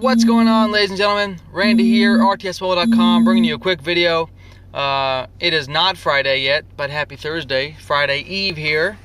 What's going on, ladies and gentlemen? Randy here, rtsmobile.com, bringing you a quick video. It is not Friday yet, but happy Thursday, Friday Eve here.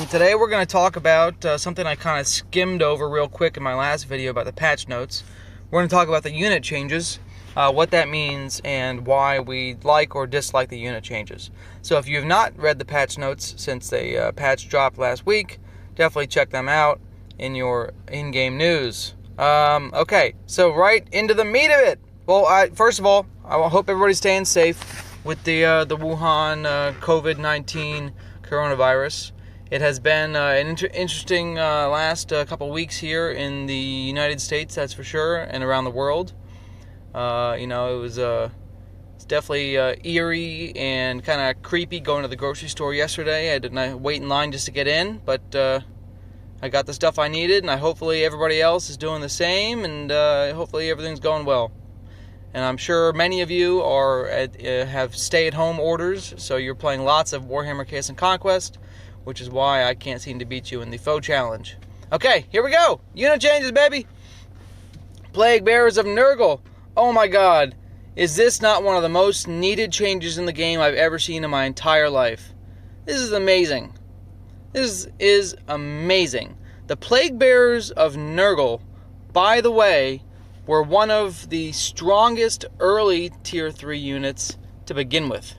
Today we're going to talk about something I kind of skimmed over real quick in my last video about the patch notes. We're going to talk about the unit changes, what that means, and why we like or dislike the unit changes. So if you have not read the patch notes since the patch dropped last week, definitely check them out in your in-game news. Okay, so right into the meat of it. Well, first of all, I hope everybody's staying safe with the Wuhan COVID-19 coronavirus. It has been an interesting last couple weeks here in the United States, that's for sure, and around the world. You know, it's definitely eerie and kind of creepy going to the grocery store yesterday. I didn't wait in line just to get in, but I got the stuff I needed, and hopefully everybody else is doing the same, and hopefully everything's going well. And I'm sure many of you have stay-at-home orders, so you're playing lots of Warhammer Chaos and Conquest, which is why I can't seem to beat you in the foe challenge. Okay, here we go. Unit changes, baby. Plague Bearers of Nurgle. Oh my god. Is this not one of the most needed changes in the game I've ever seen in my entire life? This is amazing. This is amazing. The Plague Bearers of Nurgle, by the way, were one of the strongest early Tier 3 units to begin with,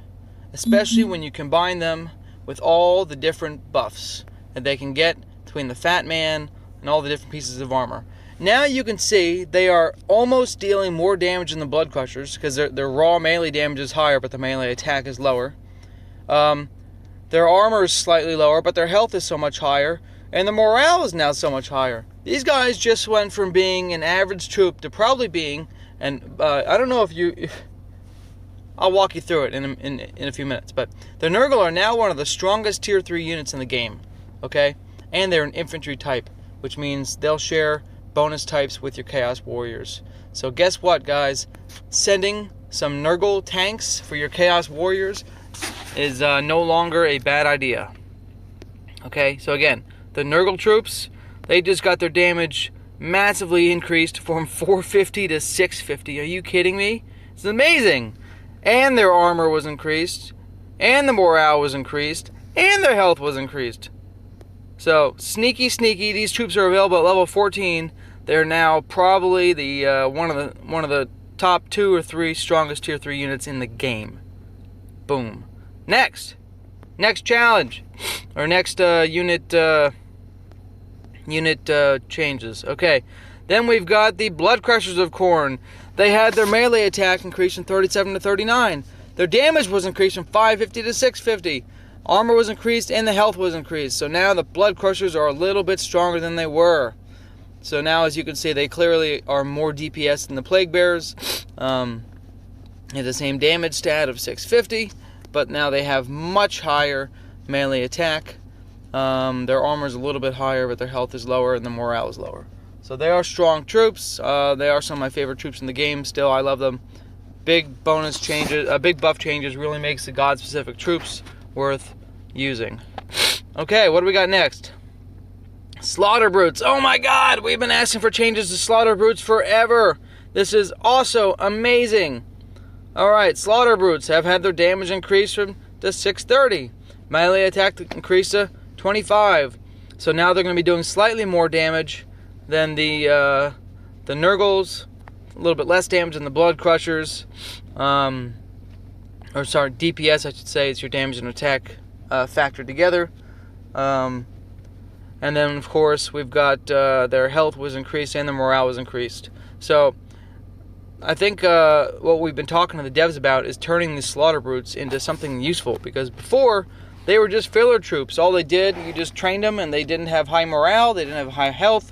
especially when you combine them with all the different buffs that they can get between the Fat Man and all the different pieces of armor. Now you can see they are almost dealing more damage than the Blood Crushers, because their raw melee damage is higher, but the melee attack is lower. Their armor is slightly lower, but their health is so much higher, and the morale is now so much higher. These guys just went from being an average troop to probably being, and I don't know if I'll walk you through it in a few minutes, but the Nurgle are now one of the strongest Tier 3 units in the game, okay? And they're an infantry type, which means they'll share bonus types with your Chaos Warriors. So guess what, guys? Sending some Nurgle tanks for your Chaos Warriors is no longer a bad idea. Okay, so again, the Nurgle troops, they just got their damage massively increased from 450 to 650. Are you kidding me? It's amazing. And their armor was increased, and the morale was increased, and their health was increased. So, sneaky, these troops are available at level 14. They're now probably the one of the top 2 or 3 strongest Tier 3 units in the game. Boom. Next challenge, or next unit changes. Okay, then we've got the Blood Crushers of Khorne. They had their melee attack increased from 37 to 39. Their damage was increased from 550 to 650. Armor was increased and the health was increased. So now the Blood Crushers are a little bit stronger than they were. So now, as you can see, they clearly are more DPS than the Plague Bearers. They have the same damage stat of 650. But now they have much higher melee attack. Their armor is a little bit higher, but their health is lower and the morale is lower. So they are strong troops. They are some of my favorite troops in the game. Still, I love them. Big bonus changes, big buff changes really makes the god-specific troops worth using. Okay, what do we got next? Slaughter Brutes. Oh my god, we've been asking for changes to Slaughter Brutes forever. This is also amazing. Alright, Slaughter Brutes have had their damage increased to 630. Melee attack increased to 25. So now they're going to be doing slightly more damage than the Nurgles. A little bit less damage than the Blood Crushers. Or sorry, DPS I should say. It's your damage and attack factored together. And then of course we've got their health was increased and their morale was increased. So I think what we've been talking to the devs about is turning the Slaughter Brutes into something useful, because before they were just filler troops. All they did, you just trained them, and they didn't have high morale, they didn't have high health,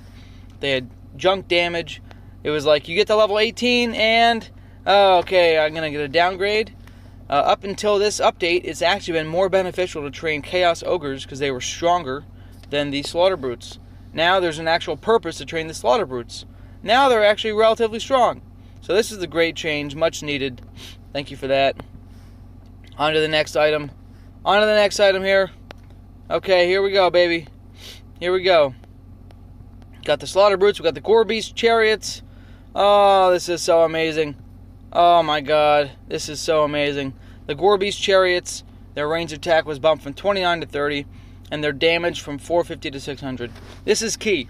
they had junk damage. It was like you get to level 18 and okay, I'm gonna get a downgrade. Up until this update, it's actually been more beneficial to train Chaos Ogres because they were stronger than the Slaughter Brutes. Now there's an actual purpose to train the Slaughter Brutes. Now they're actually relatively strong. So this is a great change, much needed. Thank you for that. On to the next item. On to the next item here. Okay, here we go, baby. Here we go. Got the Slaughter Brutes, we got the Gore Beast Chariots. Oh, this is so amazing. Oh my god, this is so amazing. The Gorby's Chariots, their range attack was bumped from 29 to 30, and their damage from 450 to 600. This is key.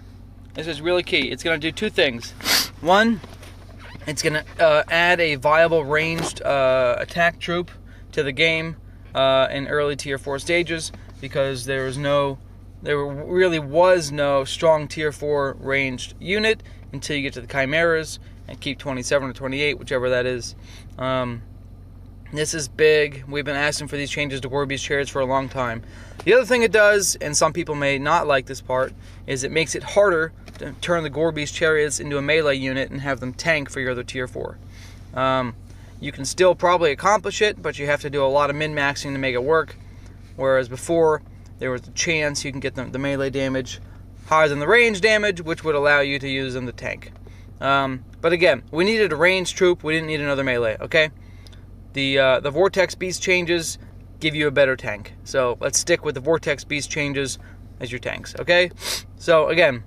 This is really key. It's going to do two things. One, it's going to add a viable ranged attack troop to the game in early Tier 4 stages, because there really was no strong Tier 4 ranged unit until you get to the Chimeras and keep 27 or 28, whichever that is. This is big. We've been asking for these changes to Gorby's Chariots for a long time. The other thing it does, and some people may not like this part, is it makes it harder to turn the Gorby's Chariots into a melee unit and have them tank for your other Tier 4. You can still probably accomplish it, but you have to do a lot of min-maxing to make it work, whereas before there was a chance you can get the melee damage higher than the range damage, which would allow you to use them to tank. But again, we needed a ranged troop. We didn't need another melee, okay? The Vortex Beast changes give you a better tank. So let's stick with the Vortex Beast changes as your tanks, okay? So again,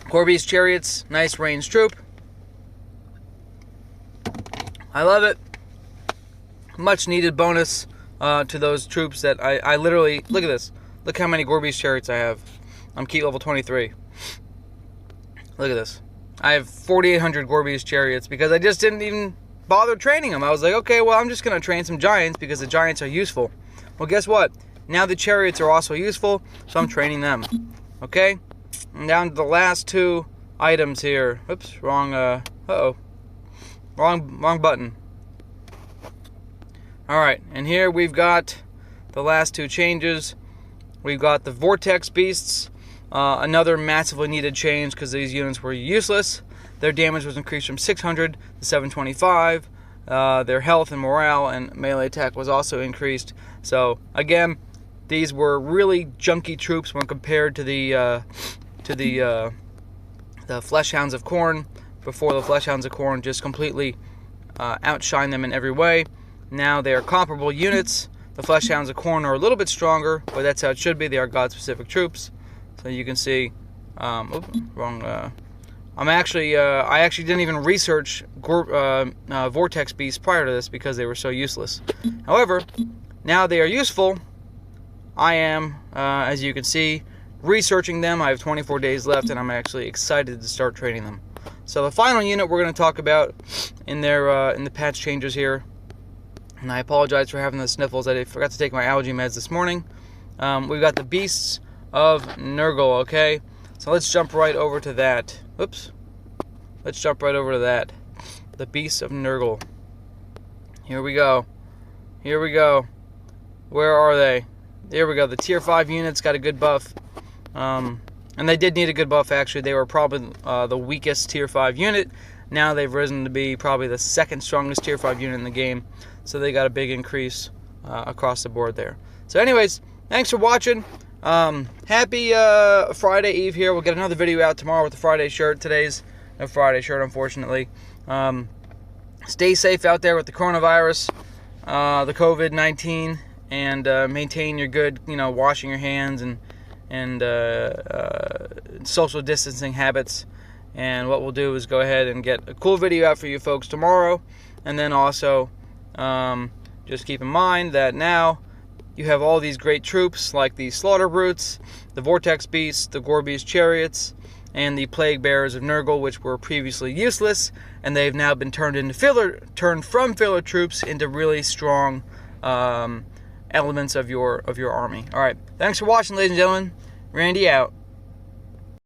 Gorby's Chariots, nice ranged troop. I love it. Much needed bonus to those troops that I literally, look at this. Look how many Gorby's Chariots I have. I'm key level 23. Look at this. I have 4,800 Gorby's Chariots because I just didn't even bother training them. I was like, okay, well, I'm just going to train some Giants because the Giants are useful. Well, guess what? Now the Chariots are also useful, so I'm training them. Okay? And down to the last two items here. Oops, wrong, uh-oh. Wrong button. Alright, and here we've got the last two changes. We've got the Vortex Beasts. Another massively needed change because these units were useless. Their damage was increased from 600 to 725. Their health and morale and melee attack was also increased. So again, these were really junky troops when compared to the Fleshhounds of Khorne. Before, the Fleshhounds of Khorne just completely outshine them in every way. Now they are comparable units. The Fleshhounds of Khorne are a little bit stronger, but that's how it should be. They are god-specific troops. So you can see, oops, wrong. I actually didn't even research Vortex Beasts prior to this because they were so useless. However, now they are useful. I am, as you can see, researching them. I have 24 days left, and I'm actually excited to start training them. So the final unit we're going to talk about in the patch changes here, and I apologize for having the sniffles. I forgot to take my allergy meds this morning. We've got the Beasts of Nurgle, okay? So let's jump right over to that. Oops. Let's jump right over to that. The Beasts of Nurgle. Here we go. Here we go. Where are they? There we go. The Tier 5 units got a good buff. And they did need a good buff, actually. They were probably the weakest Tier 5 unit. Now they've risen to be probably the second strongest Tier 5 unit in the game. So they got a big increase across the board there. So anyways, thanks for watching. Happy Friday Eve here. We'll get another video out tomorrow with the Friday shirt. Today's no Friday shirt, unfortunately. Stay safe out there with the coronavirus, the COVID-19, and maintain your good, washing your hands and social distancing habits. And what we'll do is go ahead and get a cool video out for you folks tomorrow. And then also, just keep in mind that now you have all these great troops like the Slaughter Brutes, the Vortex Beasts, the Gorby's Chariots, and the Plague Bearers of Nurgle, which were previously useless, and they've now been turned from filler troops into really strong elements of your army. All right, thanks for watching, ladies and gentlemen. Randy out.